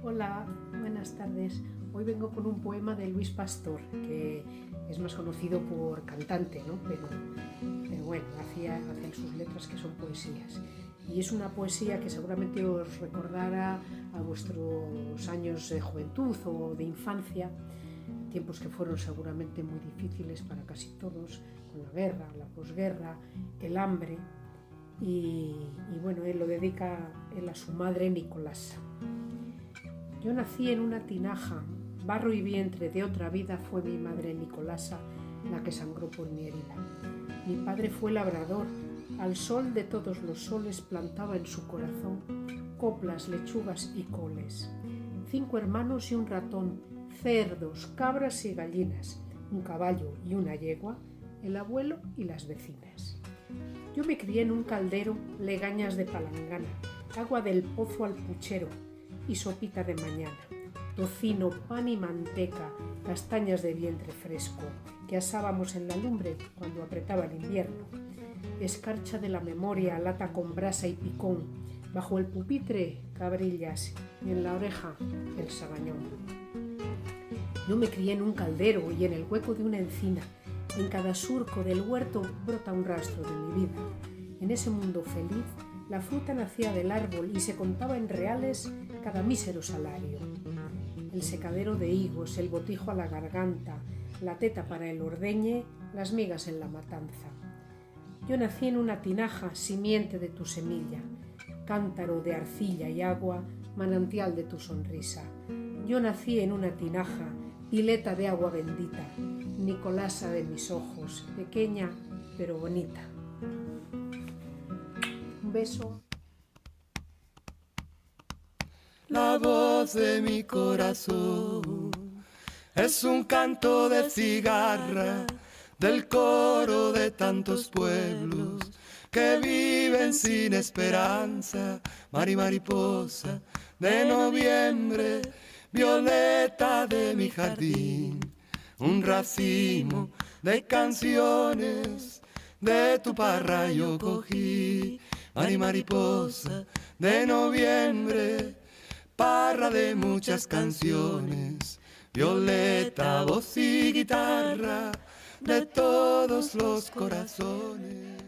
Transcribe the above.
Hola, buenas tardes. Hoy vengo con un poema de Luis Pastor, que es más conocido por cantante, ¿no? Pero bueno, hacen sus letras que son poesías. Y es una poesía que seguramente os recordará a vuestros años de juventud o de infancia, tiempos que fueron seguramente muy difíciles para casi todos, con la guerra, la posguerra, el hambre. Y bueno, él lo dedica a su madre Nicolasa. Yo nací en una tinaja, barro y vientre de otra vida fue mi madre Nicolasa la que sangró por mi herida. Mi padre fue labrador, al sol de todos los soles plantaba en su corazón coplas, lechugas y coles. 5 hermanos y un ratón, cerdos, cabras y gallinas, un caballo y una yegua, el abuelo y las vecinas. Yo me crié en un caldero, legañas de palangana, agua del pozo al puchero y sopita de mañana, tocino, pan y manteca, castañas de vientre fresco, que asábamos en la lumbre cuando apretaba el invierno, escarcha de la memoria, lata con brasa y picón, bajo el pupitre cabrillas y en la oreja el sabañón. Yo me crié en un caldero y en el hueco de una encina, en cada surco del huerto brota un rastro de mi vida. En ese mundo feliz, la fruta nacía del árbol y se contaba en reales cada mísero salario. El secadero de higos, el botijo a la garganta, la teta para el ordeñe, las migas en la matanza. Yo nací en una tinaja, simiente de tu semilla, cántaro de arcilla y agua, manantial de tu sonrisa. Yo nací en una tinaja, pileta de agua bendita, Nicolasa de mis ojos, pequeña pero bonita. Un beso. La voz de mi corazón es un canto de cigarra del coro de tantos pueblos que viven sin esperanza. Mariposa de noviembre, violeta de mi jardín, un racimo de canciones de tu parra yo cogí. Mariposa de noviembre, parra de muchas canciones, violeta, voz y guitarra de todos los corazones.